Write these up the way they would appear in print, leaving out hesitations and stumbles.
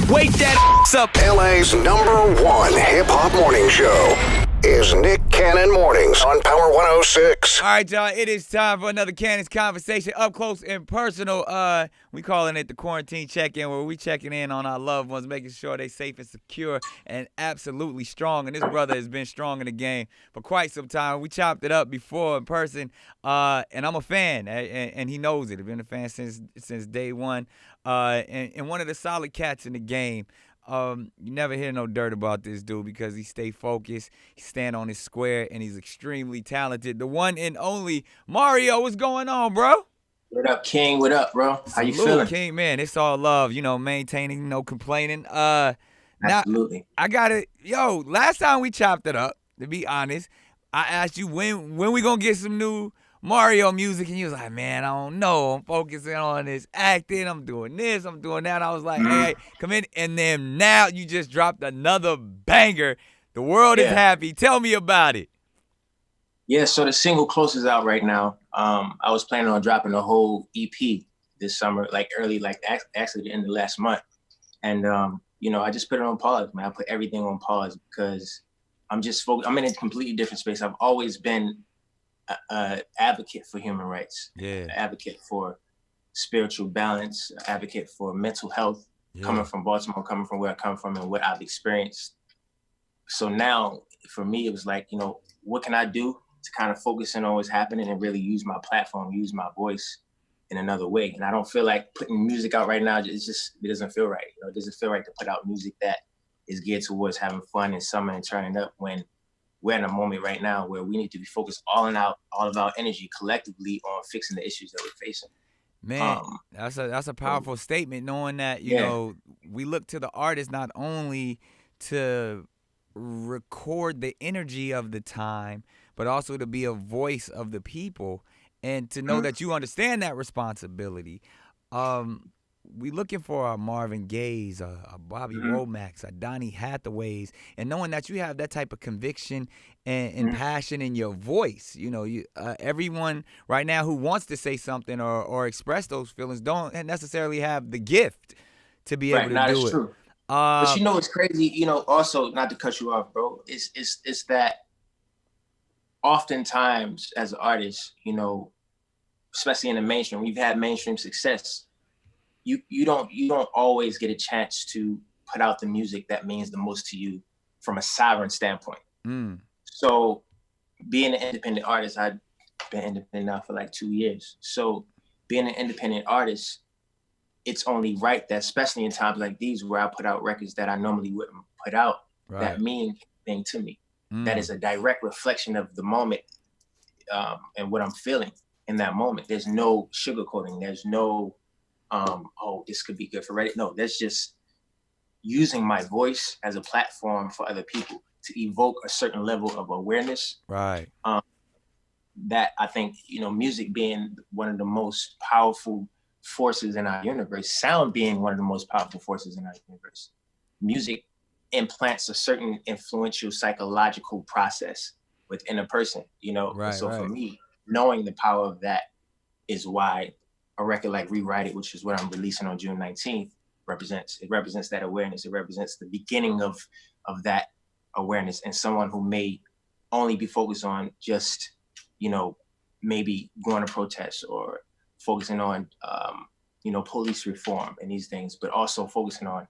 Wake that up. LA's #1 hip-hop morning show is Nick Cannon Mornings on Power 106. All right, y'all, it is time for another Cannon's Conversation, up close and personal. We calling it the quarantine check-in, where we checking in on our loved ones, making sure they safe and secure and absolutely strong. And this brother has been strong in the game for quite some time. We chopped it up before in person, and I'm a fan, and he knows it. I've been a fan since day one, and one of the solid cats in the game. You never hear no dirt about this dude because he stay focused, he stand on his square, and he's extremely talented. The one and only Mario. What's going on, bro? What up, King? What up, bro? How you feeling? King, man, it's all love, maintaining, no complaining. Absolutely. Now, I got it. Yo, last time we chopped it up, to be honest, I asked you when we gonna get some new Mario music, and you was like, man, I don't know. I'm focusing on this acting. I'm doing this. I'm doing that. I was like, hey, come in. And then now you just dropped another banger. The world is happy. Tell me about it. Yeah, so the single Close is out right now. I was planning on dropping a whole EP this summer, actually the end of last month. And, I just put it on pause, man. I put everything on pause because I'm just focused. I'm in a completely different space. I've always been an advocate for human rights, advocate for spiritual balance, advocate for mental health, coming from Baltimore, coming from where I come from and what I've experienced. So now for me, it was like, what can I do to kind of focus in on what's happening and really use my platform, use my voice in another way. And I don't feel like putting music out right now. It doesn't feel right. It doesn't feel right to put out music that is geared towards having fun in summer and turning up when we're in a moment right now where we need to be focused all of our energy collectively on fixing the issues that we're facing. Man, that's a powerful statement, knowing that, we look to the artist not only to record the energy of the time, but also to be a voice of the people and to know that you understand that responsibility. We looking for our Marvin Gaye's, our Bobby Womack's, our Donny Hathaways, and knowing that you have that type of conviction and passion in your voice. Everyone right now who wants to say something or express those feelings don't necessarily have the gift to be able to do it. That's true. But it's crazy. Also, not to cut you off, bro. It's that oftentimes as an artist, especially in the mainstream, we've had mainstream success. You don't always get a chance to put out the music that means the most to you from a sovereign standpoint. So being an independent artist, I've been independent now for like 2 years. So being an independent artist, it's only right that, especially in times like these where I put out records that I normally wouldn't put out, that mean anything to me. That is a direct reflection of the moment and what I'm feeling in that moment. There's no sugarcoating. There's no this could be good for Reddit. No, that's just using my voice as a platform for other people to evoke a certain level of awareness. Right. That I think, music being one of the most powerful forces in our universe, sound being one of the most powerful forces in our universe, music implants a certain influential psychological process within a person, For me, knowing the power of that is why a record like Rewrite It, which is what I'm releasing on June 19th, represents that awareness. It represents the beginning of that awareness, and someone who may only be focused on just, maybe going to protests or focusing on, police reform and these things, but also focusing on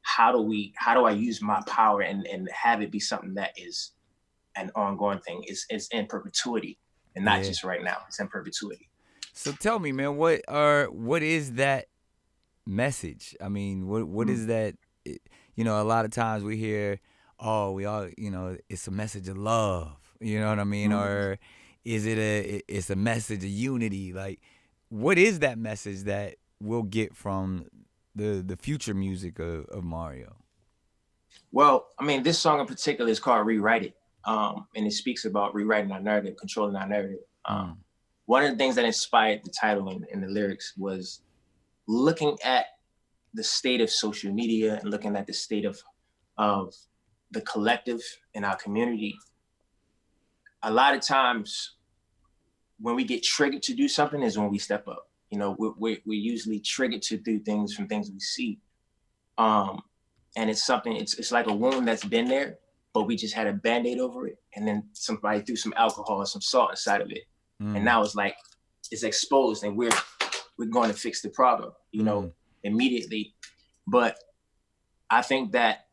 how do I use my power and have it be something that is an ongoing thing. It's in perpetuity and not just right now. It's in perpetuity. So tell me, man, what is that message? I mean, what is that? A lot of times we hear, it's a message of love. You know what I mean? Or is it's a message of unity? Like, what is that message that we'll get from the future music of Mario? Well, I mean, this song in particular is called Rewrite It. And it speaks about rewriting our narrative, controlling our narrative. One of the things that inspired the title and the lyrics was looking at the state of social media and looking at the state of the collective in our community. A lot of times when we get triggered to do something is when we step up. We're usually triggered to do things from things we see. And it's something, it's like a wound that's been there, but we just had a Band-Aid over it. And then somebody threw some alcohol or some salt inside of it. And now it's like, it's exposed and we're going to fix the problem, immediately. But I think that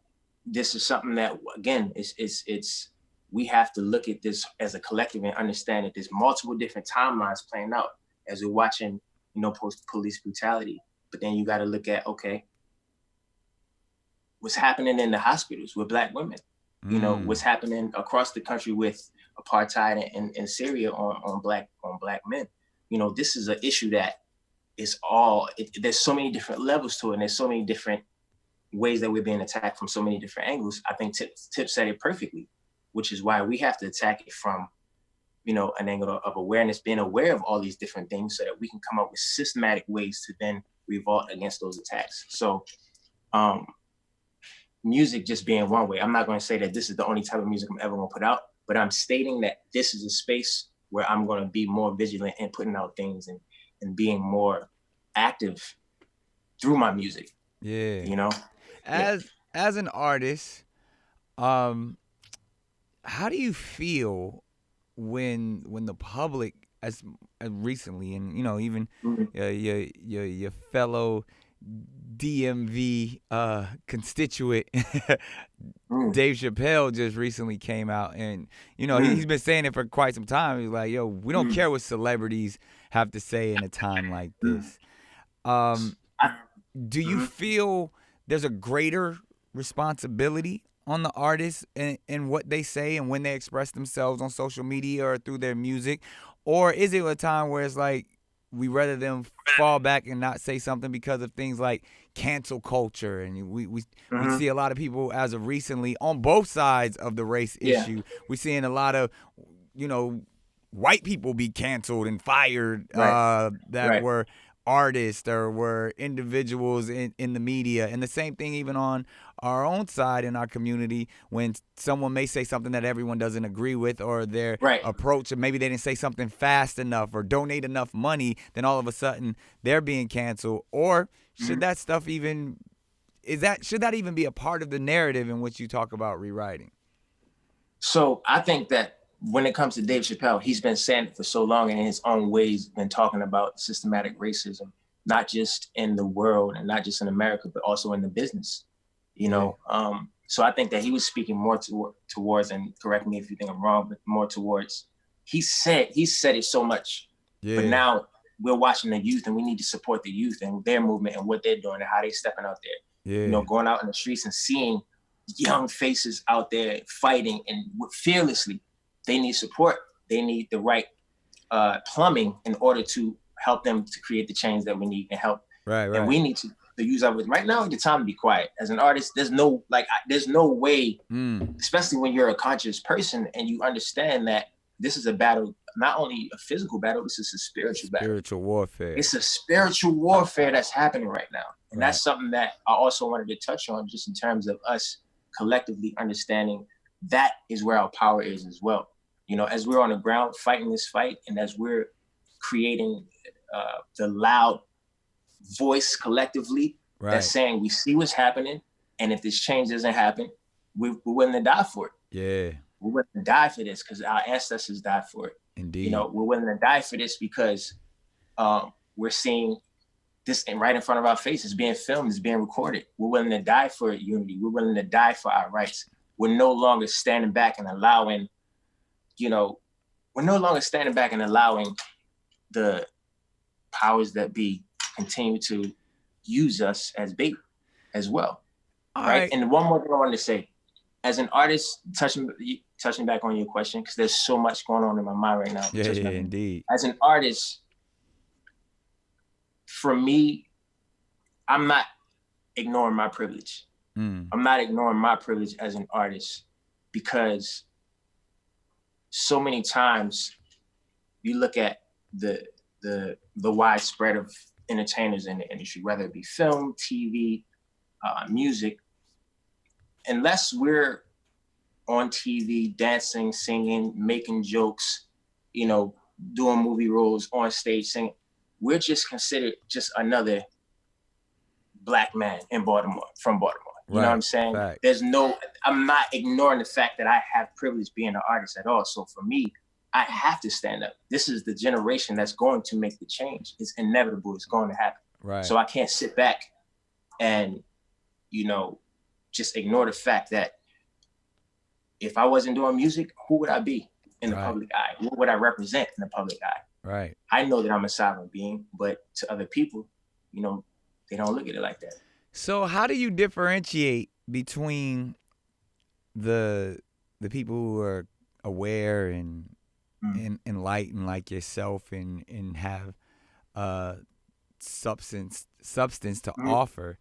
this is something that, again, it's we have to look at this as a collective and understand that there's multiple different timelines playing out as we're watching, police brutality. But then you got to look at, okay, what's happening in the hospitals with Black women, what's happening across the country with apartheid in Syria on black men. This is an issue that is there's so many different levels to it, and there's so many different ways that we're being attacked from so many different angles. I think Tip said it perfectly, which is why we have to attack it from, an angle of awareness, being aware of all these different things so that we can come up with systematic ways to then revolt against those attacks. So music just being one way. I'm not going to say that this is the only type of music I'm ever going to put out, but I'm stating that this is a space where I'm going to be more vigilant in putting out things and being more active through my music. Yeah. As an artist, how do you feel when the public, as recently, and even your fellow DMV constituent Dave Chappelle just recently came out, and he's been saying it for quite some time. He's like, yo, we don't care what celebrities have to say in a time like this. Do you feel there's a greater responsibility on the artists and what they say and when they express themselves on social media or through their music? Or is it a time where it's like we rather them fall back and not say something because of things like cancel culture? And we see a lot of people as of recently on both sides of the race issue. We're seeing a lot of, white people be canceled and fired that were artists or were individuals in the media. And the same thing even on our own side in our community, when someone may say something that everyone doesn't agree with, or their approach, and maybe they didn't say something fast enough or donate enough money, then all of a sudden they're being canceled. Or should that stuff should that even be a part of the narrative in which you talk about rewriting? So I think that when it comes to Dave Chappelle, he's been saying it for so long and in his own ways, been talking about systematic racism, not just in the world and not just in America, but also in the business, So I think that he was speaking more towards, and correct me if you think I'm wrong, but more towards, he said it so much, but now we're watching the youth and we need to support the youth and their movement and what they're doing and how they're stepping out there, going out in the streets and seeing young faces out there fighting and fearlessly. They need support. They need the right plumbing in order to help them to create the change that we need and help. Right. And we need to use our, right now, the time to be quiet. As an artist, there's no way, especially when you're a conscious person and you understand that this is a battle, not only a physical battle, this is a spiritual battle. Spiritual warfare. It's a spiritual warfare that's happening right now. And that's something that I also wanted to touch on, just in terms of us collectively understanding that is where our power is as well. As we're on the ground fighting this fight, and as we're creating the loud voice collectively that's saying we see what's happening, and if this change doesn't happen, we're willing to die for it. Yeah. We're willing to die for this because our ancestors died for it. Indeed. We're willing to die for this because we're seeing this right in front of our faces, being filmed, it's being recorded. We're willing to die for unity. We're willing to die for our rights. We're no longer standing back and allowing, the powers that be continue to use us as bait as well. All right. And one more thing I wanted to say, as an artist, touching back on your question, because there's so much going on in my mind right now. Yeah, indeed. As an artist, for me, I'm not ignoring my privilege. I'm not ignoring my privilege as an artist, because so many times you look at the widespread of entertainers in the industry, whether it be film, TV, music, unless we're on TV, dancing, singing, making jokes, doing movie roles, on stage singing, we're just considered just another black man in Baltimore, from Baltimore. You know what I'm saying? Fact. I'm not ignoring the fact that I have privilege being an artist at all. So for me, I have to stand up. This is the generation that's going to make the change. It's inevitable. It's going to happen. Right. So I can't sit back and, just ignore the fact that if I wasn't doing music, who would I be in the public eye? What would I represent in the public eye? Right. I know that I'm a sovereign being, but to other people, they don't look at it like that. So how do you differentiate between the people who are aware and enlightened like yourself and have substance to offer,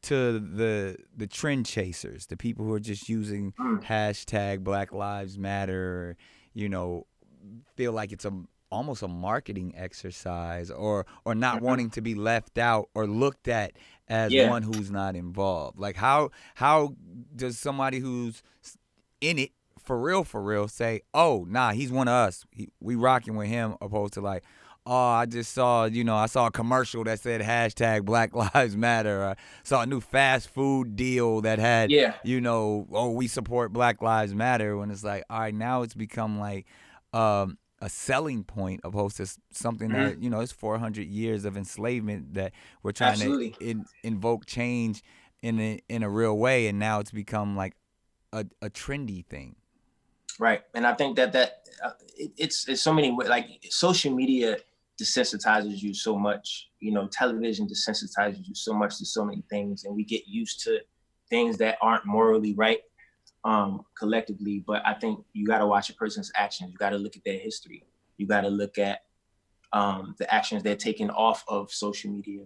to the trend chasers, the people who are just using hashtag Black Lives Matter, feel like it's almost a marketing exercise, or not wanting to be left out or looked at as one who's not involved? Like how does somebody who's in it for real say, oh nah, he's one of us, we rocking with him, opposed to like, oh, I just saw, I saw a commercial that said hashtag Black Lives Matter. I saw a new fast food deal that had, oh, we support Black Lives Matter. When it's like, all right, now it's become like a selling point opposed to something that, it's 400 years of enslavement that we're trying to invoke change in a real way. And now it's become like a trendy thing. Right. And I think that it's so many ways. Like, social media desensitizes you so much, television desensitizes you so much to so many things, and we get used to things that aren't morally right collectively. But I think you got to watch a person's actions. You got to look at their history. You got to look at the actions they're taking off of social media.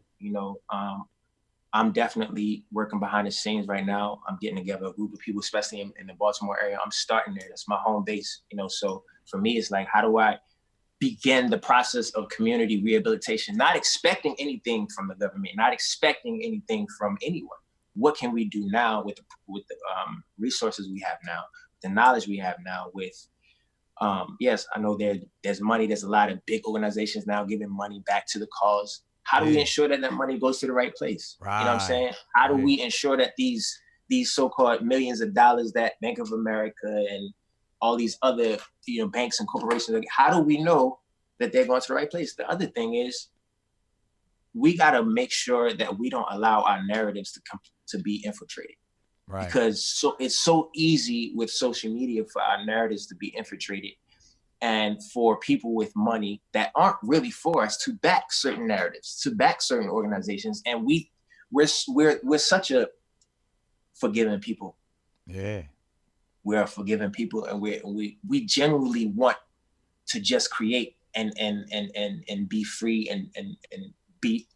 I'm definitely working behind the scenes right now. I'm getting together a group of people, especially in the Baltimore area. I'm starting there. That's my home base, so for me, it's like, how do I begin the process of community rehabilitation, not expecting anything from the government, not expecting anything from anyone. What can we do now with the resources we have now, the knowledge we have now with, yes, I know there's money, there's a lot of big organizations now giving money back to the cause. How do we ensure that money goes to the right place? Right. You know what I'm saying? How do we ensure that these so-called millions of dollars that Bank of America and all these other, banks and corporations, how do we know that they're going to the right place? The other thing is, we got to make sure that we don't allow our narratives to be infiltrated. Right. Because it's so easy with social media for our narratives to be infiltrated, and for people with money that aren't really for us to back certain narratives, to back certain organizations. And we're such a forgiving people. Yeah. We're a forgiving people, and we genuinely want to just create and be free and be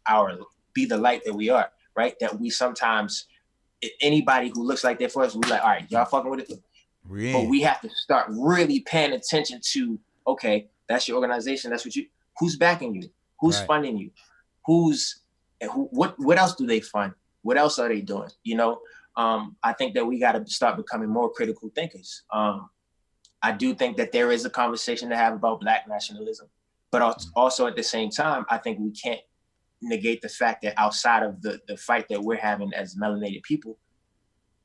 the light that we are, right? That we sometimes, anybody who looks like they're for us, we're like, all right, y'all fucking with it. Yeah. But we have to start really paying attention to, okay, that's your organization, that's who's backing you, who's funding you, what else do they fund? What else are they doing? I think that we got to start becoming more critical thinkers. I do think that there is a conversation to have about Black nationalism, but also at the same time, I think we can't negate the fact that outside of the fight that we're having as melanated people,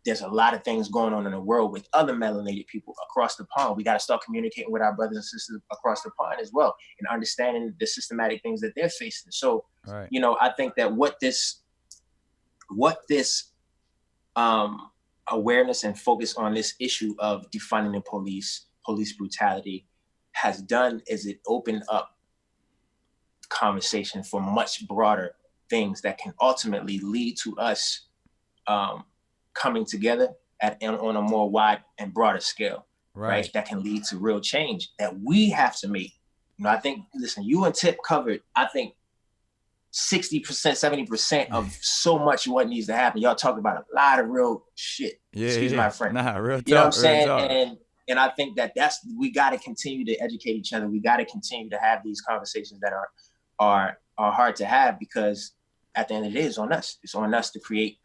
there's a lot of things going on in the world with other melanated people across the pond. We got to start communicating with our brothers and sisters across the pond as well, and understanding the systematic things that they're facing. So, I think that what this awareness and focus on this issue of defunding the police brutality has done is it opened up conversation for much broader things that can ultimately lead to us coming together on a more wide and broader scale, right? That can lead to real change that we have to make. I think, listen, you and Tip covered, I think, 60%, 70% of so much what needs to happen. Y'all talk about a lot of real shit. Excuse my friend. Nah, real talk. You know what I'm saying? And I think that's we got to continue to educate each other. We got to continue to have these conversations that are hard to have, because at the end of the day, it's on us. It's on us to create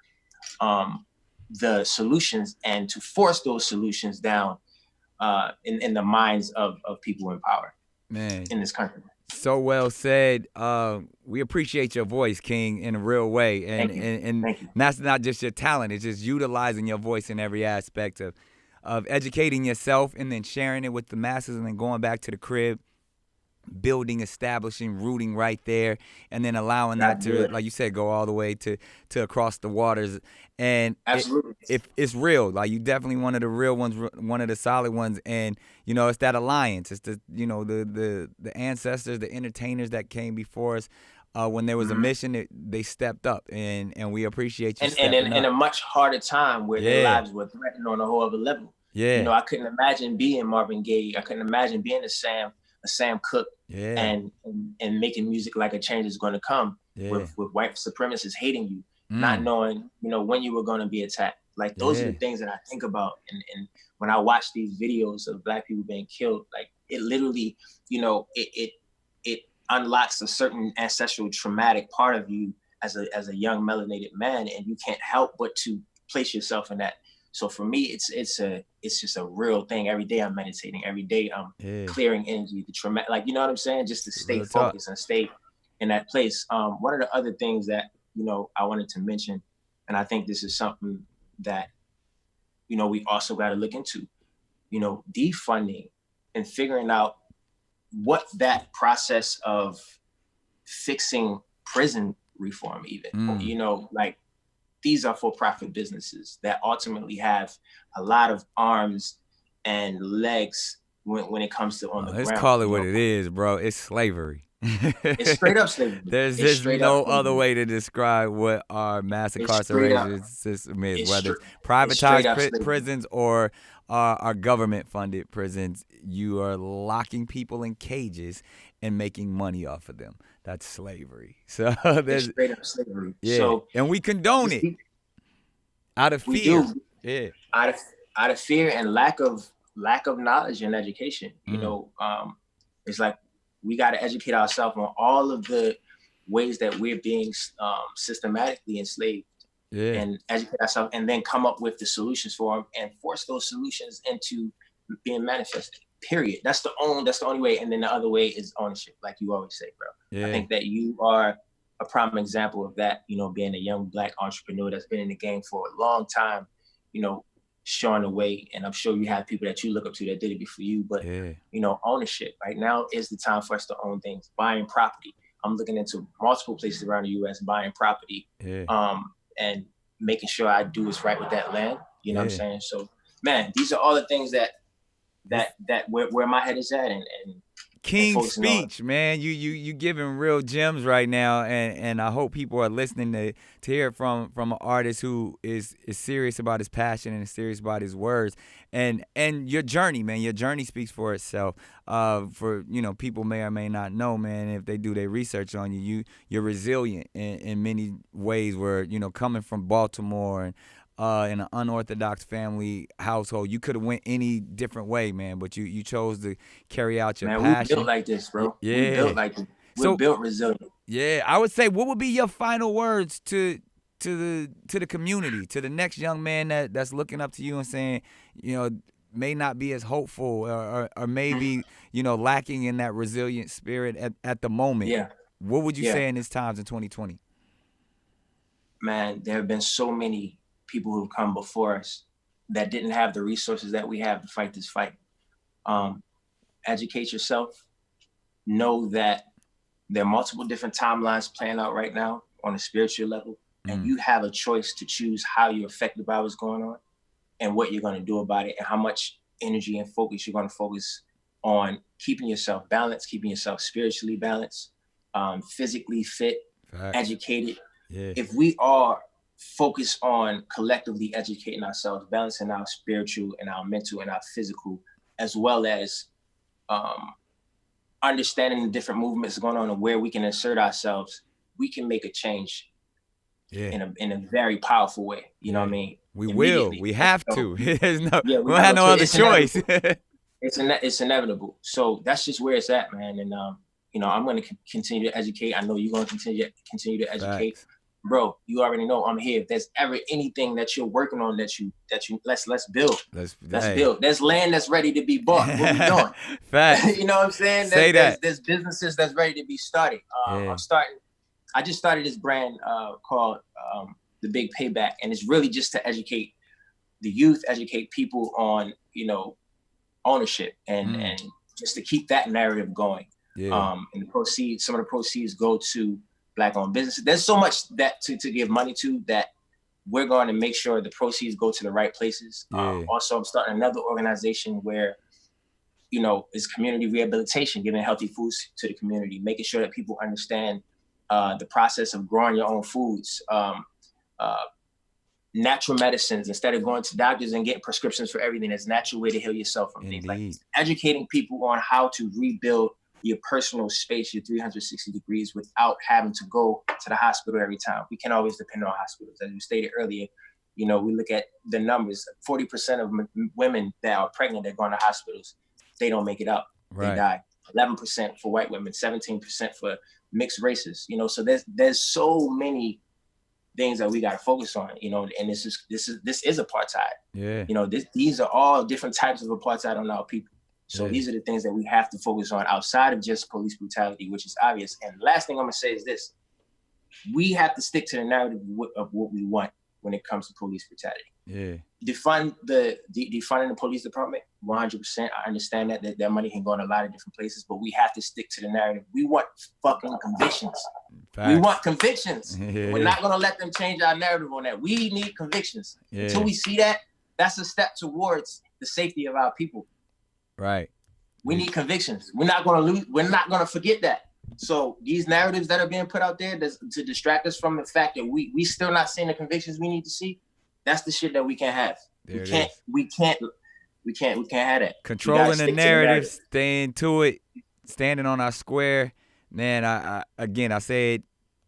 the solutions and to force those solutions down in the minds of people in power, man, in this country. So well said. We appreciate your voice, King, in a real way, Thank you. and Thank you. that's not just your talent; it's just utilizing your voice in every aspect of educating yourself and then sharing it with the masses, and then going back to the crib, building, establishing, rooting right there, and then allowing that Gotta do to, it. like you said, go all the way to across the waters. And Absolutely. if it's real, like you definitely one of the real ones, one of the solid ones. And it's that alliance. It's the the ancestors, the entertainers that came before us. When there was a mission, they stepped up, and we appreciate you And stepping in up. a much harder time where their Yeah, lives were threatened on a whole other level. yeah, I couldn't imagine being Marvin Gaye. I couldn't imagine being a Sam Cooke, yeah, and making music like a change is going to come yeah, with white supremacists hating you, not mm, knowing when you were going to be attacked. Like those are yeah, the things that I think about, and when I watch these videos of Black people being killed, like it literally, it unlocks a certain ancestral traumatic part of you as a young melanated man, and you can't help but to place yourself in that. So for me, it's just a real thing. Every day I'm meditating. Every day I'm yeah. clearing energy, the trauma, like you know what I'm saying, just to stay Real talk. focused and stay in that place. One of the other things that I wanted to mention, and I think this is something that we also got to look into, defunding and figuring out what that process of fixing prison reform even, like these are for-profit businesses that ultimately have a lot of arms and legs when it comes to on the Let's ground. call it what it is, bro. It's slavery. It's straight up slavery. There's It's just straight up no other slavery. way to describe what our mass It's straight up. incarceration system is, It's, whether it's it's straight privatized up slavery. prisons or our government-funded prisons. You are locking people in cages and making money off of them. That's slavery. So It's there's straight up slavery. yeah, So and we condone it out of we fear. do Yeah, out of fear and lack of knowledge and education. It's like we got to educate ourselves on all of the ways that we're being systematically enslaved, yeah, and educate ourselves, and then come up with the solutions for them and force those solutions into being manifested. Period. That's the only way. And then the other way is ownership, like you always say, bro. yeah. I think that you are a prime example of that. Being a young Black entrepreneur that's been in the game for a long time. Showing the way, and I'm sure you have people that you look up to that did it before you. But ownership. Right now is the time for us to own things. Buying property. I'm looking into multiple places around the U.S. buying property, and making sure I do what's right with that land. You know what I'm saying? So, man, these are all the things that where my head is at, and King focusing on. speech, man. You giving real gems right now, and I hope people are listening to hear it from an artist who is serious about his passion and is serious about his words, and your journey, man. Your journey speaks for itself. For people may or may not know, man. If they do their research on you're resilient in many ways. Where coming from Baltimore and in an unorthodox family household, you could have went any different way, man. But you chose to carry out your passion. We built like this, bro. Yeah. We built like this. We're built resilient. Yeah, I would say, what would be your final words to the community, to the next young man that's looking up to you and saying, may not be as hopeful or maybe lacking in that resilient spirit at the moment? Yeah. What would you say in these times in 2020? Man, there have been so many people who've come before us that didn't have the resources that we have to fight this fight. Educate yourself. Know that there are multiple different timelines playing out right now on a spiritual level, and you have a choice to choose how you're affected by what's going on and what you're going to do about it, and how much energy and focus you're going to focus on keeping yourself balanced, keeping yourself spiritually balanced, physically fit, educated. Yeah. If we are focused on collectively educating ourselves, balancing our spiritual and our mental and our physical, as well as understanding the different movements going on and where we can insert ourselves, we can make a change in a very powerful way. You know what I mean? We will. We have to. There's no. We don't have no other it's choice. It's inevitable. So that's just where it's at, man. And I'm going to continue to educate. I know you're going to continue to educate. bro, you already know I'm here. If there's ever anything that you're working on that you let's build. Let's build. There's land that's ready to be bought. What we doing? Facts. You know what I'm saying? There's businesses that's ready to be started. I just started this brand called The Big Payback, and it's really just to educate the youth, educate people on, ownership and just to keep that narrative going. Yeah. And some of the proceeds go to Black-owned businesses. There's so much that to give money to that we're going to make sure the proceeds go to the right places. Yeah. Also, I'm starting another organization where, it's community rehabilitation, giving healthy foods to the community, making sure that people understand the process of growing your own foods, natural medicines, instead of going to doctors and getting prescriptions for everything. There's a natural way to heal yourself from things like this. Educating people on how to rebuild your personal space, your 360 degrees, without having to go to the hospital every time. We can't always depend on hospitals. As you stated earlier, we look at the numbers. 40% of women that are pregnant that go into hospitals, they don't make it up. Right. They die. 11% for white women, 17% for mixed races. So there's so many things that we got to focus on. And this is apartheid. Yeah. These are all different types of apartheid on our people. So these are the things that we have to focus on outside of just police brutality, which is obvious. And the last thing I'm gonna say is this: we have to stick to the narrative of what we want when it comes to police brutality. Yeah. Defunding the police department, 100%. I understand that money can go in a lot of different places, but we have to stick to the narrative. We want fucking convictions. Facts. We want convictions. Yeah. We're not gonna let them change our narrative on that. We need convictions. Yeah. Until we see that, that's a step towards the safety of our people. Right. We need convictions. We're not gonna forget that. So these narratives that are being put out there to distract us from the fact that we still not seeing the convictions we need to see, that's the shit that we can't have. We can't have that. Controlling the narrative, staying to it, standing on our square. Man, I said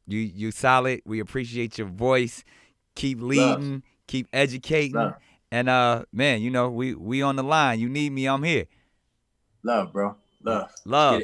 you solid. We appreciate your voice. Keep leading, love. Keep educating. Love. And man, we on the line. You need me, I'm here. Love, bro. Love. Love.